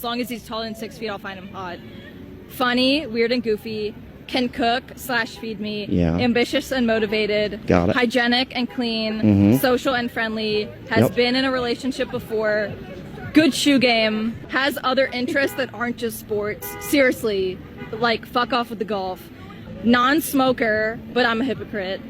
As long as he's taller than 6 feet, I'll find him hot. Funny, weird and goofy, can cook / feed me, ambitious and motivated, hygienic and clean, social and friendly, has been in a relationship before, good shoe game, has other interests that aren't just sports. Seriously, like fuck off with the golf. Non-smoker, but I'm a hypocrite.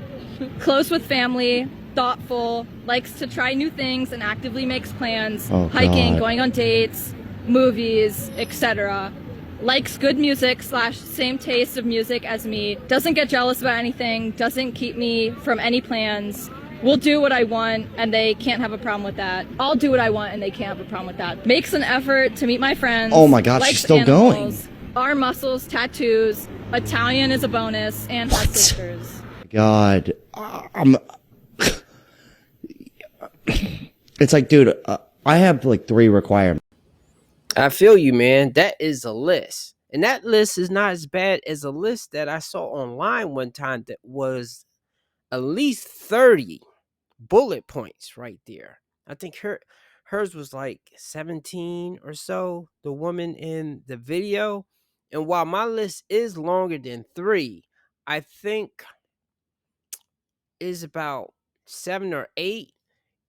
Close with family, thoughtful, likes to try new things and actively makes plans, hiking, going on dates, movies, etc. Likes good music / same taste of music as me, doesn't get jealous about anything, doesn't keep me from any plans, will do what I want and they can't have a problem with that. I'll do what I want and they can't have a problem with that. Makes an effort to meet my friends. Oh my God, she's still animals, going. Arm muscles, tattoos, Italian is a bonus, and has sisters. God, it's like, dude, I have like 3 requirements. I feel you, man. That is a list. And that list is not as bad as a list that I saw online one time that was at least 30 bullet points right there. I think hers was like 17 or so, the woman in the video. And while my list is longer than 3, I think is about 7 or 8.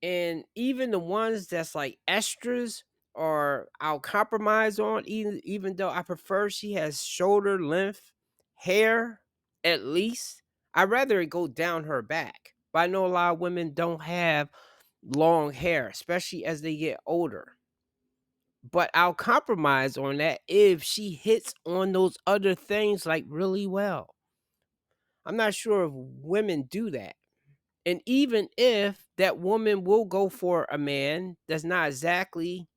And even the ones that's like extras, or I'll compromise on, even though I prefer she has shoulder length hair, at least. I'd rather it go down her back. But I know a lot of women don't have long hair, especially as they get older. But I'll compromise on that if she hits on those other things like really well. I'm not sure if women do that. And even if that woman will go for a man that's not exactly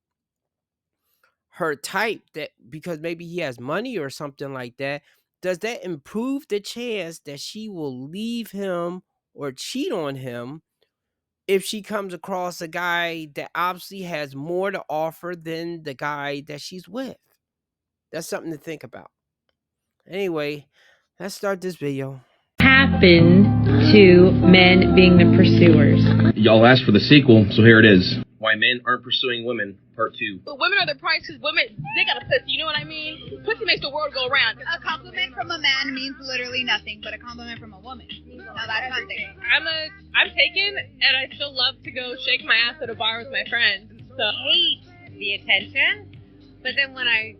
her type, that because maybe he has money or something like that, does that improve the chance that she will leave him or cheat on him if she comes across a guy that obviously has more to offer than the guy that she's with? That's something to think about. Anyway, let's start this video. Happened to men being the pursuers. Y'all asked for the sequel, so here it is. Why Men Aren't Pursuing Women, Part 2. But women are the prize because women, they got a pussy, you know what I mean? Pussy makes the world go round. A compliment from a man means literally nothing, but a compliment from a woman. Now that's something. I'm taken, and I still love to go shake my ass at a bar with my friends. So I hate the attention, but then when I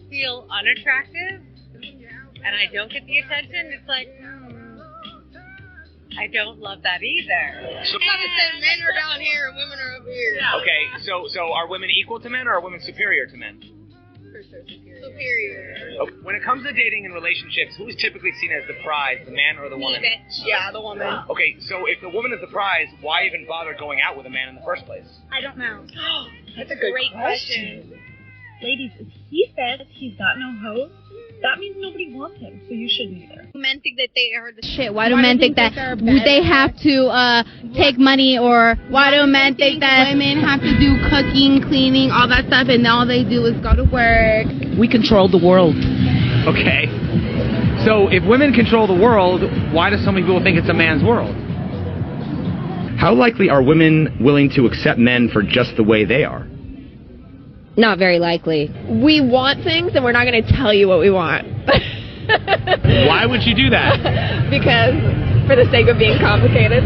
feel unattractive and I don't get the attention, it's like, I don't love that either. So men are down here and women are up here. Okay, so are women equal to men or are women superior to men? For sure, superior. Okay. When it comes to dating and relationships, who is typically seen as the prize, the man or the woman? Yeah, the woman. Okay, so if the woman is the prize, why even bother going out with a man in the first place? I don't know. That's a great question. Ladies, if he says he's got no hoes, that means nobody wants him, so you shouldn't either. Men think that they are the shit. Why do men think that they have to take money, or why do men think that women have to do cooking, cleaning, all that stuff, and all they do is go to work? We control the world. Okay. So if women control the world, why do so many people think it's a man's world? How likely are women willing to accept men for just the way they are? Not very likely. We want things, and we're not going to tell you what we want. Why would you do that? Because for the sake of being complicated.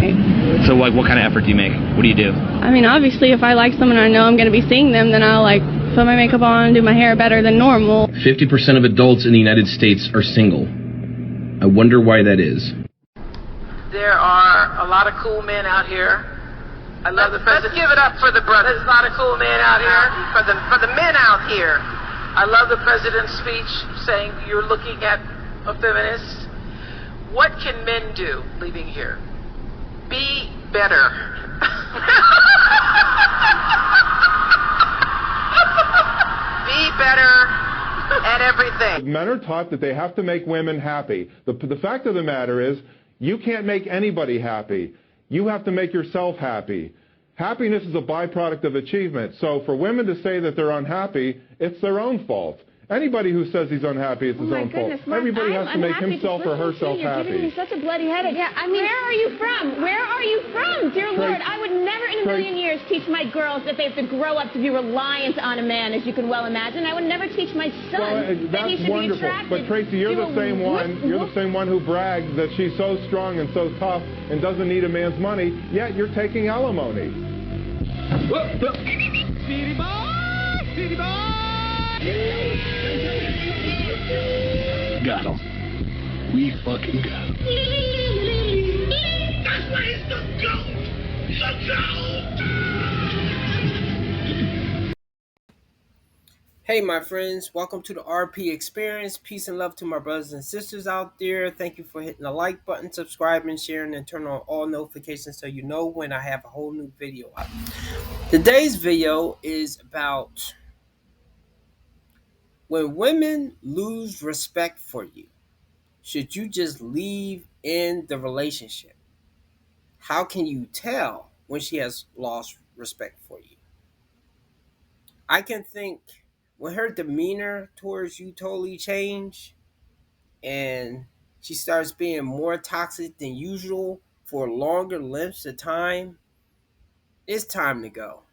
So, like, what kind of effort do you make? What do you do? I mean, obviously, if I like someone and I know I'm going to be seeing them, then I'll, like, put my makeup on and do my hair better than normal. 50% of adults in the United States are single. I wonder why that is. There are a lot of cool men out here. I love the president. Let's give it up for the brothers. There's a lot of cool men out here. For the men out here. I love the president's speech saying you're looking at a feminist. What can men do leaving here? Be better. Be better at everything. Men are taught that they have to make women happy. The fact of the matter is, you can't make anybody happy. You have to make yourself happy. Happiness is a byproduct of achievement. So for women to say that they're unhappy, it's their own fault. Anybody who says he's unhappy, it's his own fault. Everybody has to make himself or herself You're giving me happy. such a bloody headache. Yeah, I mean, where are you from? Where are you from? Dear Lord, I would never in a million years teach my girls that they have to grow up to be reliant on a man, as you can well imagine. I would never teach my son that he should be attracted. But Tracy, you're the same one. You're the same one who brags that she's so strong and so tough and doesn't need a man's money. Yet you're taking alimony. City boy, city boy. Got him. We fucking got him. That's where he's the goat. Hey my friends, welcome to the RP Experience. Peace and love to my brothers and sisters out there. Thank you for hitting the like button, subscribing, sharing, and turn on all notifications so you know when I have a whole new video out. Today's video is about when women lose respect for you. Should you just leave in the relationship? How can you tell when she has lost respect for you? I can think when her demeanor towards you totally change and she starts being more toxic than usual for longer lengths of time, it's time to go.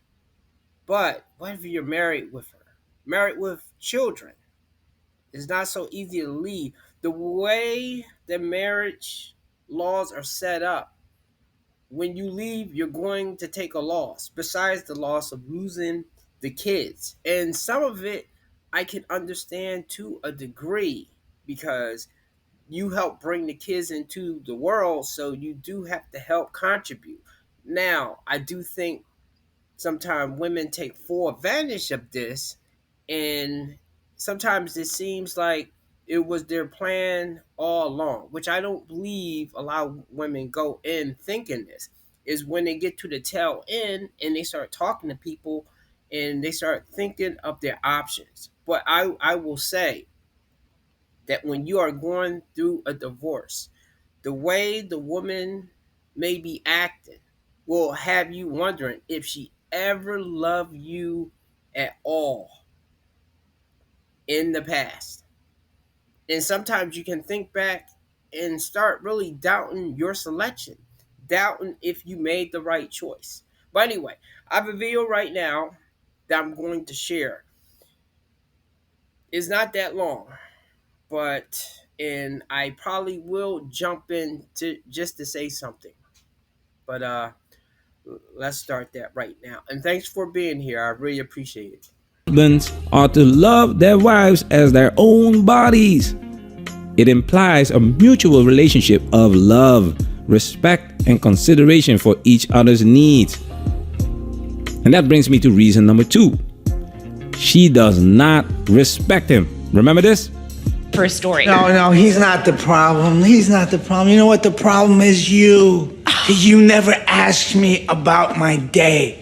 But what if you're married with her? Married with children? It's not so easy to leave. The way the marriage laws are set up, when you leave, you're going to take a loss, besides the loss of losing the kids. And some of it I can understand to a degree because you help bring the kids into the world, so you do have to help contribute. Now, I do think sometimes women take full advantage of this, and sometimes it seems like it was their plan all along, which I don't believe a lot of women go in thinking this. Is when they get to the tail end and they start talking to people and they start thinking of their options. But I will say that when you are going through a divorce, the way the woman may be acting will have you wondering if she ever loved you at all in the past. And sometimes you can think back and start really doubting your selection, doubting if you made the right choice. But anyway, I have a video right now that I'm going to share. It's not that long, and I probably will jump in just to say something. But let's start that right now. And thanks for being here. I really appreciate it. Husbands are to love their wives as their own bodies. It implies a mutual relationship of love, respect, and consideration for each other's needs. And that brings me to reason number 2. She does not respect him. Remember this? For a story. No, he's not the problem. He's not the problem. You know what the problem is? You. You never asked me about my day.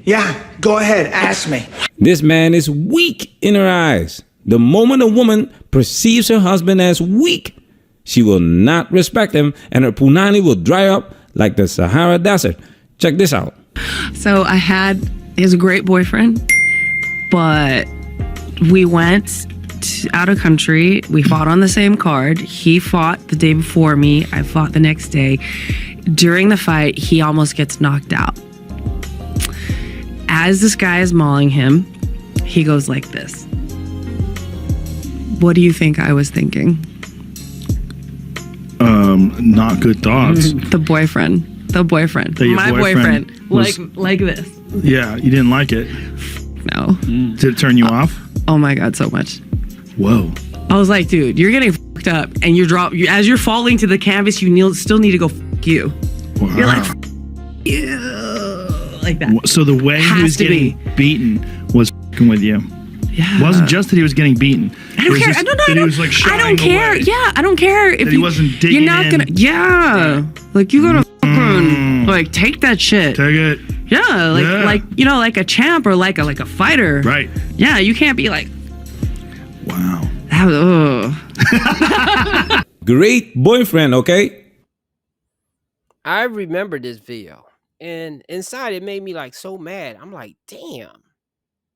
Yeah, go ahead, ask me. This man is weak in her eyes. The moment a woman perceives her husband as weak, she will not respect him and her punani will dry up like the Sahara Desert. Check this out. So he's a great boyfriend, but we went out of country. We fought on the same card. He fought the day before me. I fought the next day. During the fight, he almost gets knocked out. As this guy is mauling him, he goes like this. What do you think I was thinking? Not good thoughts. The boyfriend. My boyfriend. Was, like this. Yeah, you didn't like it. No. Did it turn you off? Oh my God, so much. Whoa. I was like, dude, you're getting fucked up, and as you're falling to the canvas, you still need to go fuck you. Wow. You're like, yeah, like that. So the way he was getting beaten was fucking with you. Yeah. It wasn't just that he was getting beaten. I don't care. I don't care. Yeah, I don't care if he wasn't digging. You're not gonna. Yeah, like you gotta fucking like take that shit. Take it. Yeah, like a champ or like a fighter. Right. Yeah, you can't be like. Wow. Great boyfriend, okay? I remember this video, and inside it made me like so mad. I'm like, damn,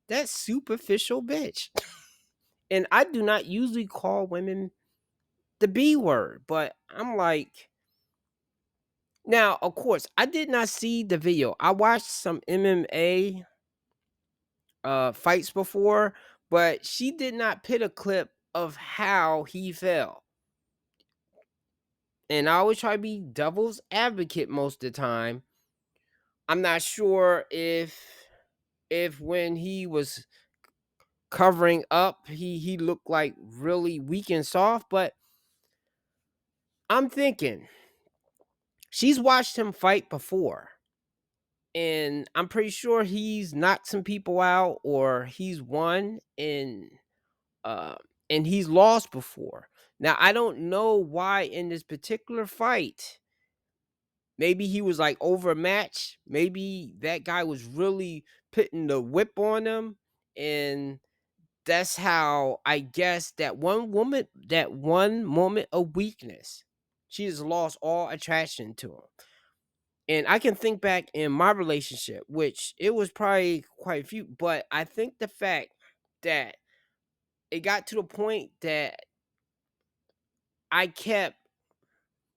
that superficial bitch. And I do not usually call women the B word, but I'm like, now, of course, I did not see the video. I watched some MMA fights before, but she did not put a clip of how he fell. And I always try to be devil's advocate most of the time. I'm not sure if when he was covering up, he looked like really weak and soft, but I'm thinking she's watched him fight before. And I'm pretty sure he's knocked some people out or he's won and he's lost before. Now, I don't know why in this particular fight, maybe he was like overmatched. Maybe that guy was really putting the whip on him. And that's how I guess that one moment of weakness, she has lost all attraction to him. And I can think back in my relationship, which it was probably quite a few, but I think the fact that it got to the point that I kept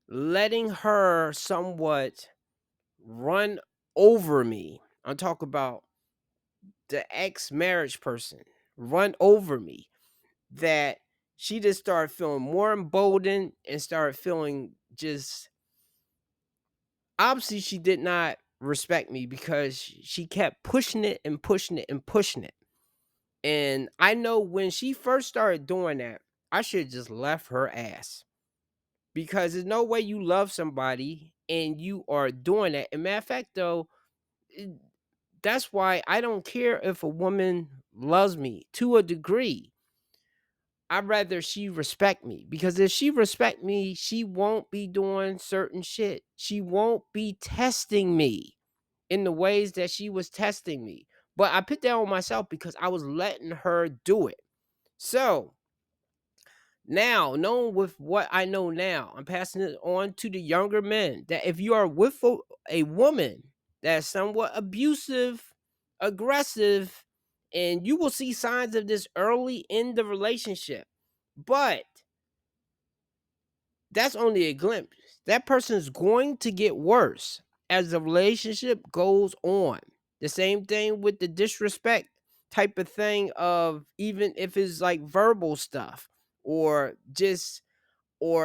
letting her somewhat run over me. I'm talking about the ex-marriage person run over me, that she just started feeling more emboldened and started feeling just, obviously she did not respect me because she kept pushing it and pushing it and pushing it. And I know when she first started doing that, I should have just left her ass. Because there's no way you love somebody and you are doing that. And matter of fact, though, that's why I don't care if a woman loves me to a degree. I'd rather she respect me. Because if she respect me, she won't be doing certain shit. She won't be testing me in the ways that she was testing me. But I put that on myself because I was letting her do it. So now, knowing with what I know now, I'm passing it on to the younger men that if you are with a woman that's somewhat abusive, aggressive, and you will see signs of this early in the relationship, but that's only a glimpse. That person is going to get worse as the relationship goes on. The same thing with the disrespect type of thing of even if it's like verbal stuff or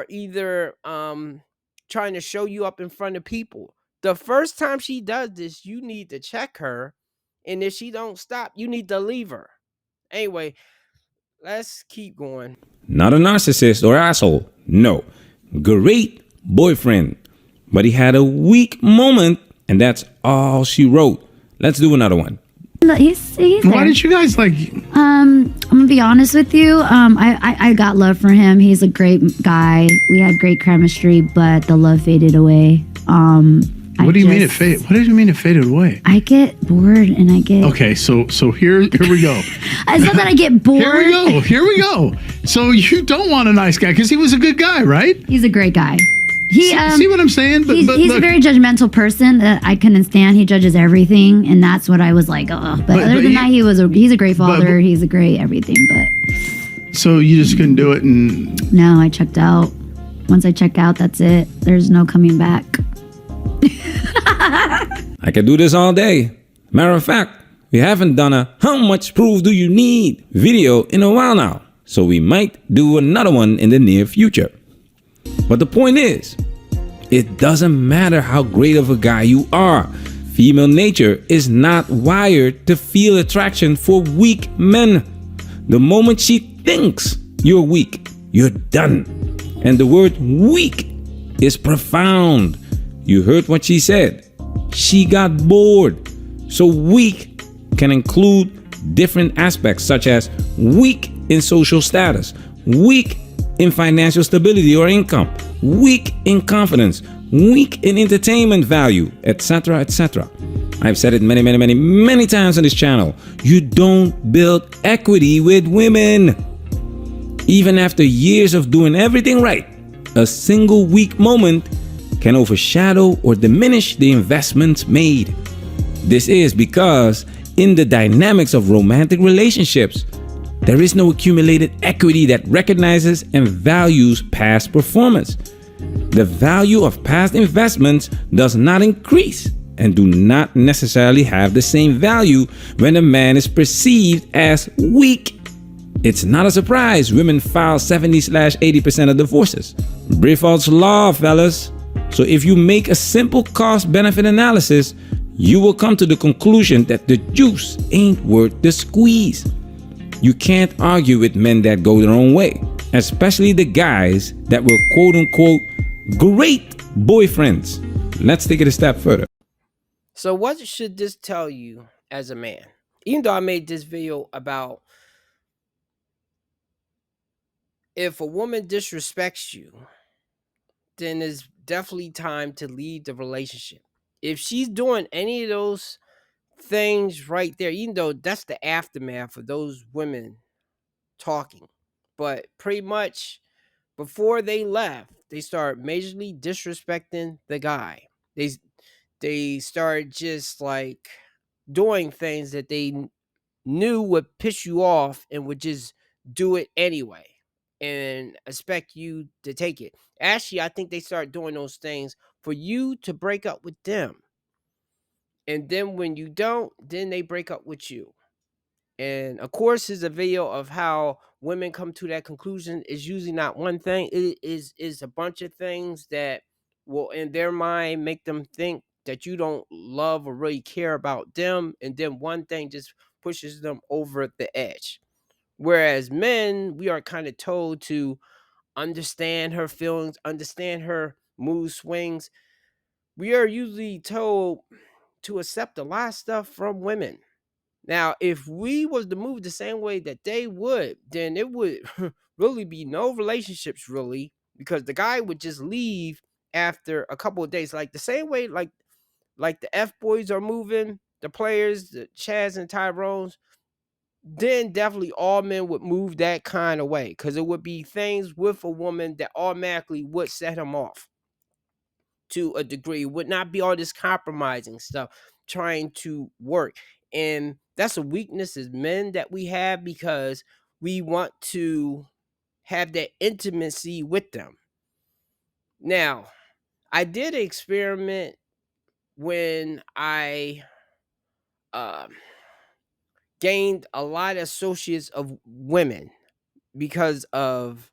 either trying to show you up in front of people. The first time she does this, you need to check her. And if she don't stop, you need to leave her. Anyway, let's keep going. Not a narcissist or asshole. No. Great boyfriend. But he had a weak moment, and that's all she wrote. Let's do another one. He's there. Why did you guys like? I'm gonna be honest with you. I got love for him. He's a great guy. We had great chemistry, but the love faded away. What do you mean it faded? What did you mean it faded away? I get bored and I get. Okay, so here we go. It's not that I get bored. Here we go. So you don't want a nice guy because he was a good guy, right? He's a great guy. See what I'm saying? But he's a very judgmental person that I couldn't stand. He judges everything, and that's what I was like, oh. But other than that, he's a great father. He's a great everything. But so you just couldn't do it, and no, I checked out. Once I check out, that's it. There's no coming back. I could do this all day. Matter of fact, we haven't done a "How much proof do you need?" video in a while now, so we might do another one in the near future. But the point is, it doesn't matter how great of a guy you are. Female nature is not wired to feel attraction for weak men. The moment she thinks you're weak, you're done. And the word weak is profound. You heard what she said. She got bored. So weak can include different aspects such as weak in social status, weak in financial stability or income, weak in confidence, weak in entertainment value, etc., etc. I've said it many times on this channel. You don't build equity with women. Even after years of doing everything right, a single weak moment can overshadow or diminish the investments made. This is because in the dynamics of romantic relationships, There is no accumulated equity that recognizes and values past performance. The value of past investments does not increase and do not necessarily have the same value when a man is perceived as weak. It's not a surprise women file 70-80% of divorces. Briffault's law, fellas. So if you make a simple cost-benefit analysis, you will come to the conclusion that the juice ain't worth the squeeze. You can't argue with men that go their own way, especially the guys that were quote-unquote great boyfriends. Let's take it a step further. So what should this tell you as a man? Even though I made this video about if a woman disrespects you, then it's definitely time to leave the relationship. If she's doing any of those things right there, even though that's the aftermath of those women talking, but pretty much before they left, they start majorly disrespecting the guy. They start just like doing things that they knew would piss you off and would just do it anyway and expect you to take it. Actually, I think they start doing those things for you to break up with them. And then when you don't, then they break up with you. And of course, is a video of how women come to that conclusion. Is usually not one thing. It is a bunch of things that will, in their mind, make them think that you don't love or really care about them. And then one thing just pushes them over the edge. Whereas men, we are kind of told to understand her feelings, understand her mood swings. We are usually told to accept a lot of stuff from women. Now, if we was to move the same way that they would, then it would really be no relationships, really, because the guy would just leave after a couple of days, like the same way, like the F boys are moving, the players, the Chaz and Tyrones. Then definitely all men would move that kind of way, because it would be things with a woman that automatically would set him off to a degree. It would not be all this compromising stuff trying to work. And that's a weakness as men that we have, because we want to have that intimacy with them. Now, I did an experiment when I gained a lot of associates of women because of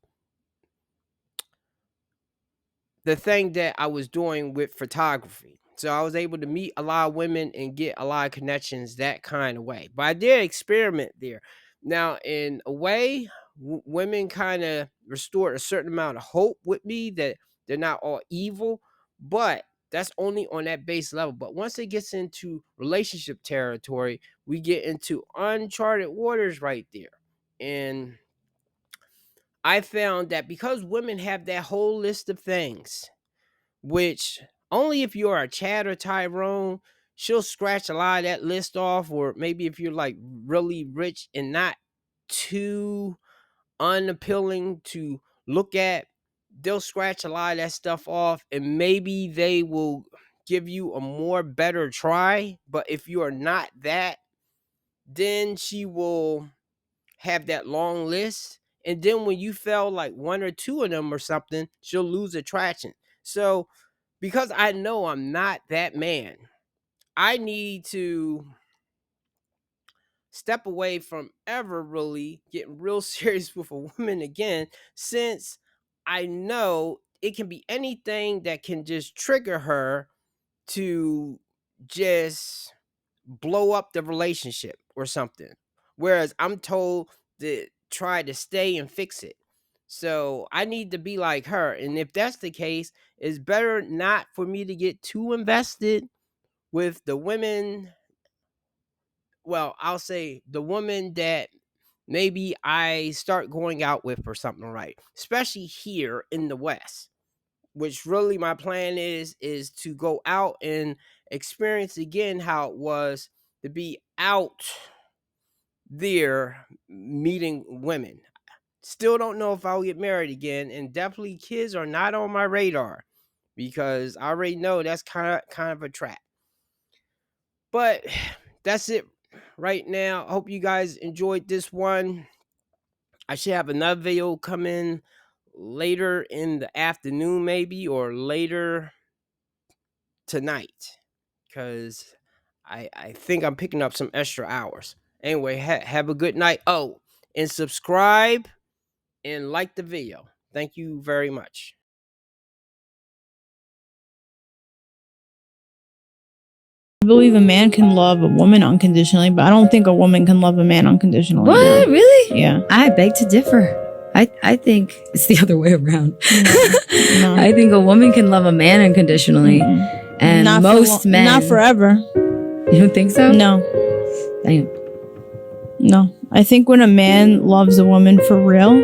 the thing that I was doing with photography. So I was able to meet a lot of women and get a lot of connections that kind of way. But I did experiment there. Now, in a way, women kind of restored a certain amount of hope with me that they're not all evil, but that's only on that base level. But once it gets into relationship territory, we get into uncharted waters right there. And I found that because women have that whole list of things, which only if you're a Chad or Tyrone, she'll scratch a lot of that list off. Or maybe if you're like really rich and not too unappealing to look at, they'll scratch a lot of that stuff off, and maybe they will give you a more better try. But if you are not that, then she will have that long list. And then when you fell like one or two of them or something, she'll lose attraction. So because I know I'm not that man, I need to step away from ever really getting real serious with a woman again, since I know it can be anything that can just trigger her to just blow up the relationship or something. Whereas I'm told to try to stay and fix it. So I need to be like her. And if that's the case, it's better not for me to get too invested with the women. Well, I'll say the woman that maybe I start going out with or something, right? Especially here in the West, which really my plan is to go out and experience again how it was to be out there meeting women. Still don't know if I'll get married again, and definitely kids are not on my radar, because I already know that's kind of a trap. But that's it right now. I hope you guys enjoyed this one. I should have another video come in later in the afternoon, maybe, or later tonight, because I think I'm picking up some extra hours. Anyway, have a good night. Oh, and subscribe and like the video. Thank you very much. I believe a man can love a woman unconditionally, but I don't think a woman can love a man unconditionally. What? Really? Yeah. I beg to differ. I think it's the other way around. No. I think a woman can love a man unconditionally. And Not most men. Not forever. You don't think so? No. Damn. No. I think when a man loves a woman for real,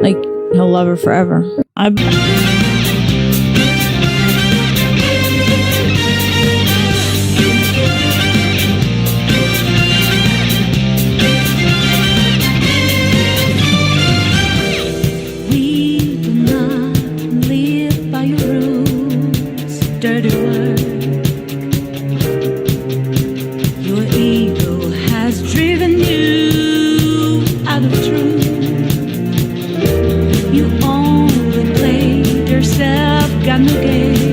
like, he'll love her forever. Dirty word. Your ego has driven you out of truth. You only played yourself, got no game.